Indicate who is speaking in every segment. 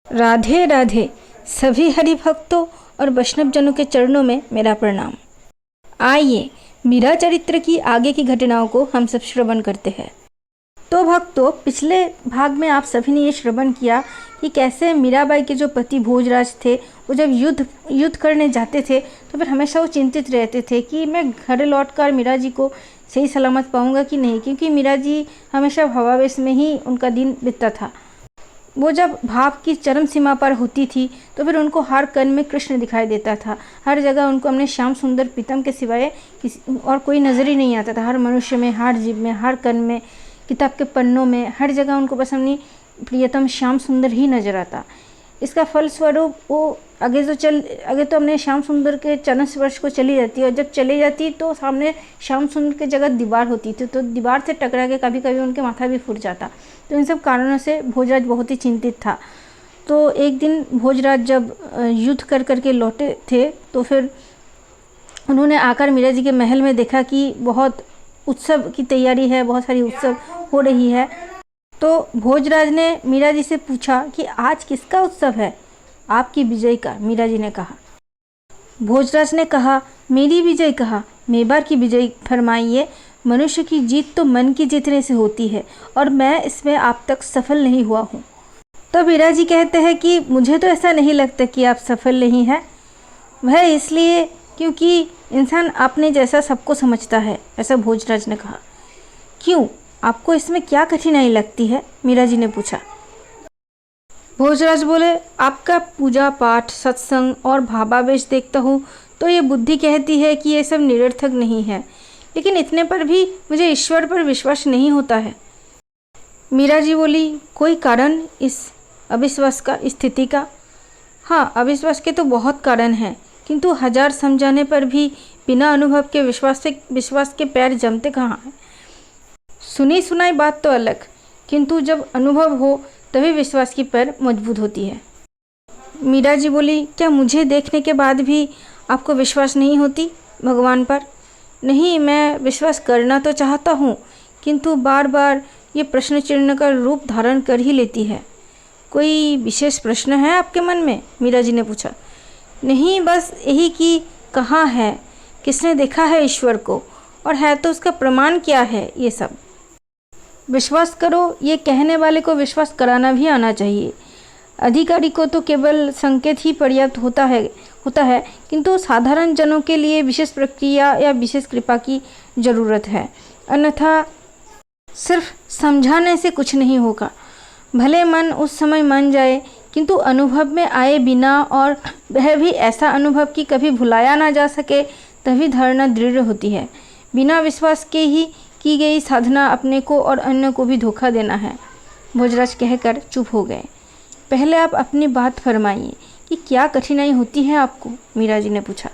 Speaker 1: राधे राधे। सभी हरि भक्तों और वैष्णव जनों के चरणों में मेरा प्रणाम। आइए मीरा चरित्र की आगे की घटनाओं को हम सब श्रवण करते हैं। तो भक्तों, पिछले भाग में आप सभी ने ये श्रवण किया कि कैसे मीराबाई के जो पति भोजराज थे वो जब युद्ध करने जाते थे तो फिर हमेशा वो चिंतित रहते थे कि मैं घर लौटकर मीरा जी को सही सलामत पाऊंगा कि नहीं, क्योंकि मीरा जी हमेशा भावावेश में ही उनका दिन बीतता था। वो जब भाव की चरम सीमा पर होती थी तो फिर उनको हर कण में कृष्ण दिखाई देता था। हर जगह उनको अपने श्याम सुंदर प्रीतम के सिवाय किसी और कोई नज़र ही नहीं आता था। हर मनुष्य में, हर जीव में, हर कण में, किताब के पन्नों में, हर जगह उनको बस अपनी प्रियतम श्याम सुंदर ही नजर आता। इसका फलस्वरूप वो आगे तो अपने श्याम सुंदर के चरण स्पर्श को चली जाती और जब चली जाती तो सामने श्याम सुंदर की जगह दीवार होती थी, तो दीवार से टकरा के कभी कभी उनके माथा भी फूट जाता। तो इन सब कारणों से भोजराज बहुत ही चिंतित था। तो एक दिन भोजराज जब युद्ध कर करके लौटे थे तो फिर उन्होंने आकर मीरा जी के महल में देखा कि बहुत उत्सव की तैयारी है, बहुत सारी उत्सव हो रही है। तो भोजराज ने मीरा जी से पूछा कि आज किसका उत्सव है? आपकी विजय का, मीरा जी ने कहा। भोजराज ने कहा, मेरी विजय कहा, मेवाड़ की विजय फरमाइए। मनुष्य की जीत तो मन की जीतने से होती है और मैं इसमें आप तक सफल नहीं हुआ हूँ। तो मीरा जी कहते हैं कि मुझे तो ऐसा नहीं लगता कि आप सफल नहीं हैं। वह इसलिए क्योंकि इंसान अपने जैसा सबको समझता है, ऐसा भोजराज ने कहा। क्यों, आपको इसमें क्या कठिनाई लगती है? मीरा जी ने पूछा। भोजराज बोले, आपका पूजा पाठ, सत्संग और भावावेश देखता हूँ तो ये बुद्धि कहती है कि ये सब निरर्थक नहीं है, लेकिन इतने पर भी मुझे ईश्वर पर विश्वास नहीं होता है। मीरा जी बोली, कोई कारण इस अविश्वास का, स्थिति का? हाँ, अविश्वास के तो बहुत कारण हैं, किंतु हजार समझाने पर भी बिना अनुभव के विश्वास के पैर जमते कहाँ हैं। सुनी सुनाई बात तो अलग, किंतु जब अनुभव हो तभी विश्वास की पैर मजबूत होती है। मीरा जी बोली, क्या मुझे देखने के बाद भी आपको विश्वास नहीं होती भगवान पर? नहीं, मैं विश्वास करना तो चाहता हूँ, किंतु बार बार ये प्रश्न चिन्ह का रूप धारण कर ही लेती है। कोई विशेष प्रश्न है आपके मन में? मीरा जी ने पूछा। नहीं, बस यही कि कहाँ है, किसने देखा है ईश्वर को, और है तो उसका प्रमाण क्या है, ये सब। विश्वास करो, ये कहने वाले को विश्वास कराना भी आना चाहिए। अधिकारी को तो केवल संकेत ही पर्याप्त होता है, किंतु साधारण जनों के लिए विशेष प्रक्रिया या विशेष कृपा की जरूरत है, अन्यथा सिर्फ समझाने से कुछ नहीं होगा। भले मन उस समय मान जाए, किंतु अनुभव में आए बिना, और वह भी ऐसा अनुभव कि कभी भुलाया ना जा सके, तभी धारणा दृढ़ होती है। बिना विश्वास के ही की गई साधना अपने को और अन्य को भी धोखा देना है। भोजराज कहकर चुप हो गए। पहले आप अपनी बात फरमाइए कि क्या कठिनाई होती है आपको? मीरा जी ने पूछा।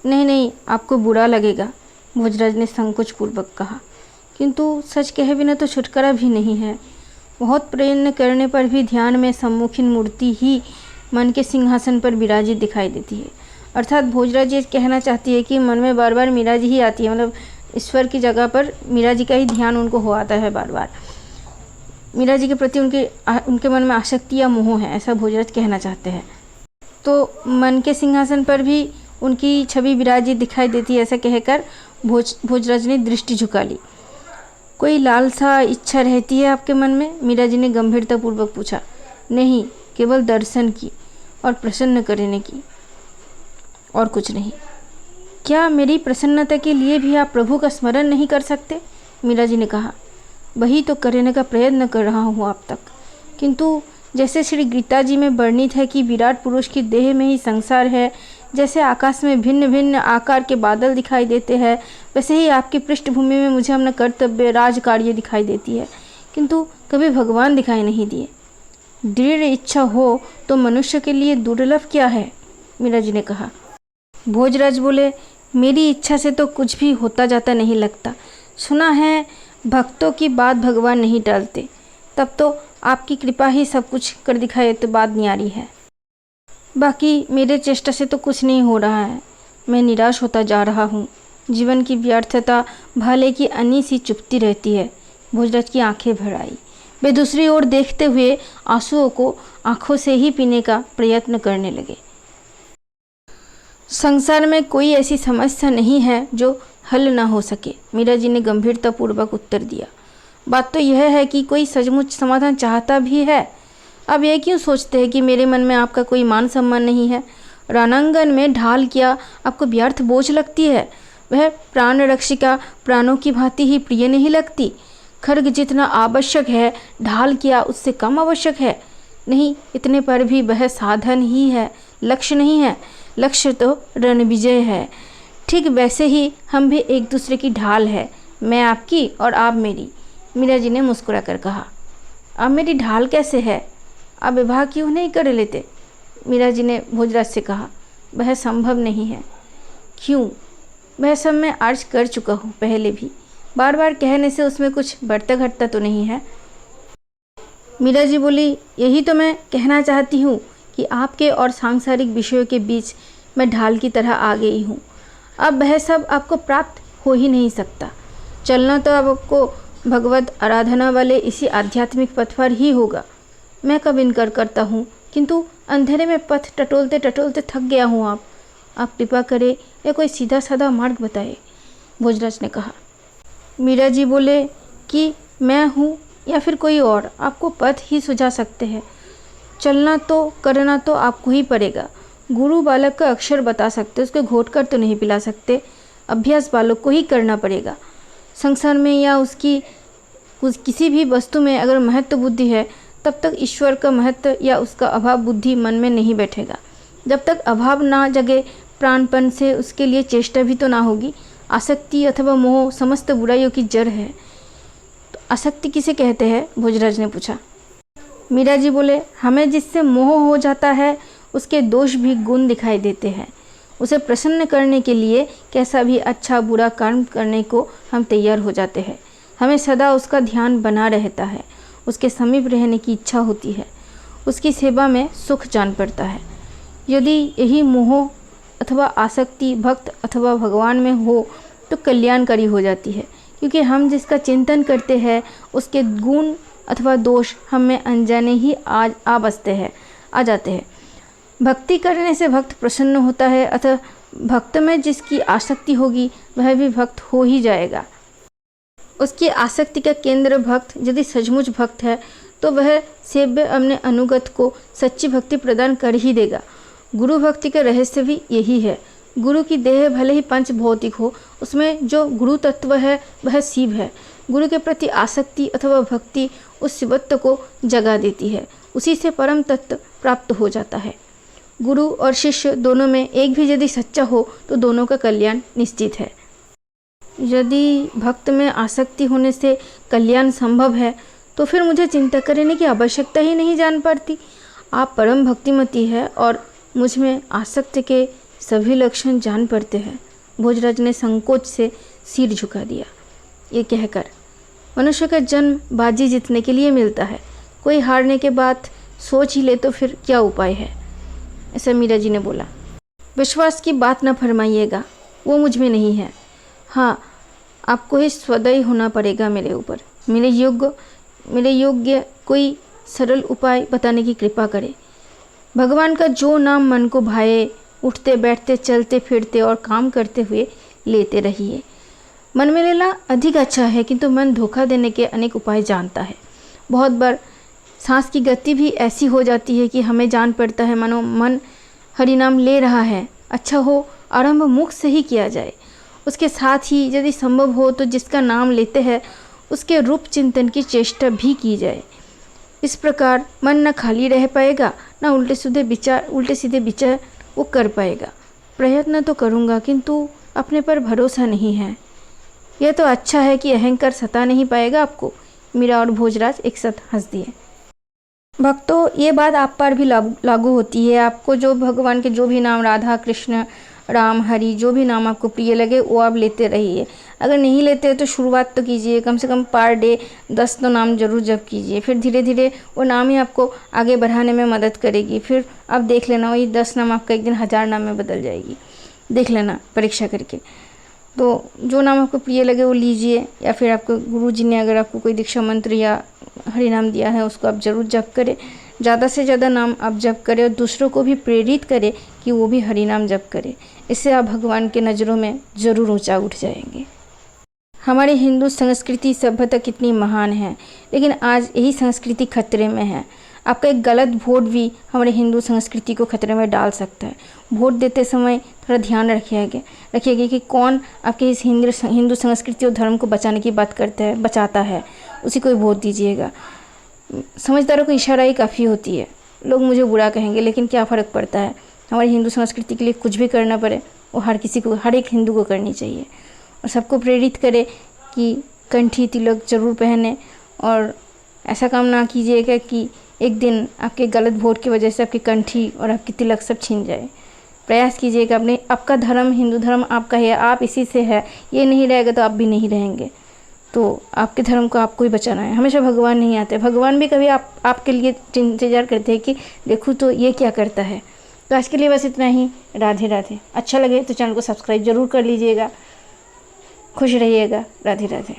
Speaker 1: नहीं, आपको बुरा लगेगा, भोजराज ने संकोच पूर्वक कहा, किंतु सच कहे बिना तो छुटकारा भी नहीं है। बहुत प्रयत्न करने पर भी ध्यान में सम्मुखीन मूर्ति ही मन के सिंहासन पर विराजित दिखाई देती है। अर्थात भोजराज ये कहना चाहती है कि मन में बार बार मीरा जी ही आती है, मतलब ईश्वर की जगह पर मीरा जी का ही ध्यान उनको हो आता है बार बार। मीरा जी के प्रति उनके मन में आसक्ति या मोह है, ऐसा भोजराज कहना चाहते हैं। तो मन के सिंहासन पर भी उनकी छवि विराजित दिखाई देती है, ऐसा कहकर भोजराज ने दृष्टि झुका ली। कोई लालसा, इच्छा रहती है आपके मन में? मीरा जी ने गंभीरतापूर्वक पूछा। नहीं, केवल दर्शन की और प्रसन्न करने की, और कुछ नहीं। क्या मेरी प्रसन्नता के लिए भी आप प्रभु का स्मरण नहीं कर सकते? मीरा जी ने कहा। वही तो करने का प्रयत्न कर रहा हूँ अब तक, किंतु जैसे श्री गीता जी में वर्णित है कि विराट पुरुष की देह में ही संसार है, जैसे आकाश में भिन्न भिन्न आकार के बादल दिखाई देते हैं, वैसे ही आपकी पृष्ठभूमि में मुझे अपना कर्तव्य, राज कार्य दिखाई देती है, किंतु कभी भगवान दिखाई नहीं दिए। दृढ़ इच्छा हो तो मनुष्य के लिए दुर्लभ क्या है? मीरा जी ने कहा। भोजराज बोले, मेरी इच्छा से तो कुछ भी होता जाता नहीं लगता। सुना है भक्तों की बात भगवान नहीं टालते, तब तो आपकी कृपा ही सब कुछ कर दिखाए तो बात न्यारी है। बाकी मेरे चेष्टा से तो कुछ नहीं हो रहा है। मैं निराश होता जा रहा हूँ। जीवन की व्यर्थता भाले की अन्नी सी चुपती रहती है। भोजराज की आंखें भर आई। वे दूसरी ओर देखते हुए आंसुओं को आंखों से ही पीने का प्रयत्न करने लगे। संसार में कोई ऐसी समस्या नहीं है जो हल ना हो सके, मीरा जी ने गंभीरतापूर्वक उत्तर दिया। बात तो यह है कि कोई सचमुच समाधान चाहता भी है। अब यह क्यों सोचते हैं कि मेरे मन में आपका कोई मान सम्मान नहीं है? रणांगन में ढाल क्या आपको व्यर्थ बोझ लगती है? वह प्राण रक्षिका प्राणों की भांति ही प्रिय नहीं लगती? खड्ग जितना आवश्यक है, ढाल क्या उससे कम आवश्यक है? नहीं, इतने पर भी वह साधन ही है, लक्ष्य नहीं है। लक्ष्य तो रण विजय है। ठीक वैसे ही हम भी एक दूसरे की ढाल है, मैं आपकी और आप मेरी। मीरा जी ने मुस्कुरा कर कहा। अब मेरी ढाल कैसे है? आप विवाह क्यों नहीं कर लेते? मीरा जी ने भोजराज से कहा। वह संभव नहीं है। क्यों? वह सब मैं अर्ज कर चुका हूँ पहले भी। बार बार कहने से उसमें कुछ बढ़ता घटता तो नहीं है। मीरा जी बोली, यही तो मैं कहना चाहती हूँ कि आपके और सांसारिक विषयों के बीच मैं ढाल की तरह आ गई हूँ। अब वह सब आपको प्राप्त हो ही नहीं सकता। चलना तो आपको भगवत आराधना वाले इसी आध्यात्मिक पथ पर ही होगा। मैं कब इनकार करता हूँ, किंतु अंधेरे में पथ टटोलते टटोलते थक गया हूँ। आप कृपा करें या कोई सीधा साधा मार्ग बताए, भोजराज ने कहा। मीरा जी बोले कि मैं हूँ या फिर कोई और आपको पथ ही सुझा सकते हैं। चलना तो करना तो आपको ही पड़ेगा। गुरु बालक का अक्षर बता सकते, उसको घोट कर तो नहीं पिला सकते। अभ्यास बालक को ही करना पड़ेगा। संसार में या उसकी किसी भी वस्तु में अगर महत्व बुद्धि है, तब तक ईश्वर का महत्व या उसका अभाव बुद्धि मन में नहीं बैठेगा। जब तक अभाव ना जगे, प्राणपन से उसके लिए चेष्टा भी तो ना होगी। आसक्ति अथवा मोह समस्त बुराइयों की जड़ है। तो आसक्ति किसे कहते हैं? भोजराज ने पूछा। मीरा जी बोले, हमें जिससे मोह हो जाता है उसके दोष भी गुण दिखाई देते हैं। उसे प्रसन्न करने के लिए कैसा भी अच्छा बुरा कर्म करने को हम तैयार हो जाते हैं। हमें सदा उसका ध्यान बना रहता है, उसके समीप रहने की इच्छा होती है, उसकी सेवा में सुख जान पड़ता है। यदि यही मोह अथवा आसक्ति भक्त अथवा भगवान में हो तो कल्याणकारी हो जाती है, क्योंकि हम जिसका चिंतन करते हैं उसके गुण अथवा दोष हम में अनजाने ही आ बसते हैं, आ जाते हैं। भक्ति करने से भक्त प्रसन्न होता है, अतः भक्त में जिसकी आसक्ति होगी वह भी भक्त हो ही जाएगा। उसकी आसक्ति का केंद्र भक्त यदि सचमुच भक्त है तो वह सेव्य अपने अनुगत को सच्ची भक्ति प्रदान कर ही देगा। गुरु भक्ति का रहस्य भी यही है। गुरु की देह भले ही पंच भौतिक हो, उसमें जो गुरु तत्व है वह शिव है। गुरु के प्रति आसक्ति अथवा भक्ति उस शिवत्व को जगा देती है, उसी से परम तत्व प्राप्त हो जाता है। गुरु और शिष्य दोनों में एक भी यदि सच्चा हो तो दोनों का कल्याण निश्चित है। यदि भक्त में आसक्ति होने से कल्याण संभव है तो फिर मुझे चिंता करने की आवश्यकता ही नहीं जान पड़ती। आप परम भक्तिमती है और मुझ में आसक्ति के सभी लक्षण जान पड़ते हैं। भोजराज ने संकोच से सिर झुका दिया। ये कहकर, मनुष्य का जन्म बाजी जीतने के लिए मिलता है, कोई हारने के बाद सोच ही ले तो फिर क्या उपाय है, ऐसा मीरा जी ने बोला। विश्वास की बात न फरमाइएगा, वो मुझ में नहीं है। हाँ, आपको ही स्वदयी होना पड़ेगा मेरे ऊपर। मेरे योग्य कोई सरल उपाय बताने की कृपा करें। भगवान का जो नाम मन को भाए, उठते बैठते चलते फिरते और काम करते हुए लेते रहिए। मन में लेना अधिक अच्छा है, किंतु मन धोखा देने के अनेक उपाय जानता है। बहुत बार सांस की गति भी ऐसी हो जाती है कि हमें जान पड़ता है मानो मन हरिनाम ले रहा है। अच्छा हो आरंभ मुख से ही किया जाए, उसके साथ ही यदि संभव हो तो जिसका नाम लेते हैं उसके रूप चिंतन की चेष्टा भी की जाए। इस प्रकार मन न खाली रह पाएगा, न उल्टे सीधे विचार वो कर पाएगा। प्रयत्न तो करूँगा, किंतु अपने पर भरोसा नहीं है। यह तो अच्छा है कि अहंकार सता नहीं पाएगा आपको। मीरा और भोजराज एक साथ हंस दिए। भक्तों, ये बात आप पर भी लागू होती है। आपको जो भगवान के जो भी नाम, राधा कृष्ण राम हरि, जो भी नाम आपको प्रिय लगे वो आप लेते रहिए। अगर नहीं लेते तो शुरुआत तो कीजिए, कम से कम पर डे 10 तो नाम जरूर जप कीजिए। फिर धीरे धीरे वो नाम ही आपको आगे बढ़ाने में मदद करेगी। फिर आप देख लेना वही 10 नाम आपका एक दिन 1000 नाम में बदल जाएगी। देख लेना परीक्षा करके। तो जो नाम आपको प्रिय लगे वो लीजिए, या फिर आपको गुरु जी ने अगर आपको कोई दीक्षा मंत्र या हरि नाम दिया है उसको आप ज़रूर जप करें। ज़्यादा से ज़्यादा नाम आप जप करें और दूसरों को भी प्रेरित करें कि वो भी हरि नाम जप करें। इससे आप भगवान के नज़रों में ज़रूर ऊंचा उठ जाएंगे। हमारी हिंदू संस्कृति सभ्यता कितनी महान है, लेकिन आज यही संस्कृति खतरे में है। आपका एक गलत वोट भी हमारे हिंदू संस्कृति को खतरे में डाल सकता है। वोट देते समय थोड़ा ध्यान रखिएगा कि कौन आपके इस हिंदू संस्कृति और धर्म को बचाने की बात बचाता है, उसी को वोट दीजिएगा। समझदारों को इशारा ही काफ़ी होती है। लोग मुझे बुरा कहेंगे, लेकिन क्या फ़र्क पड़ता है। हमारी हिंदू संस्कृति के लिए कुछ भी करना पड़े वो हर एक हिंदू को करनी चाहिए। और सबको प्रेरित करे कि कंठी तिलक जरूर पहने, और ऐसा काम ना कीजिएगा कि एक दिन आपके गलत वोट की वजह से आपकी कंठी और आपकी तिलक सब छीन जाए। प्रयास कीजिएगा आपका धर्म, हिंदू धर्म आपका है, आप इसी से है, ये नहीं रहेगा तो आप भी नहीं रहेंगे। तो आपके धर्म को आपको ही बचाना है। हमेशा भगवान नहीं आते, भगवान भी कभी आपके लिए इंतजार करते हैं कि देखूँ तो ये क्या करता है। तो आज के लिए बस इतना ही। राधे राधे। अच्छा लगे तो चैनल को सब्सक्राइब जरूर कर लीजिएगा। खुश रहिएगा। राधे राधे।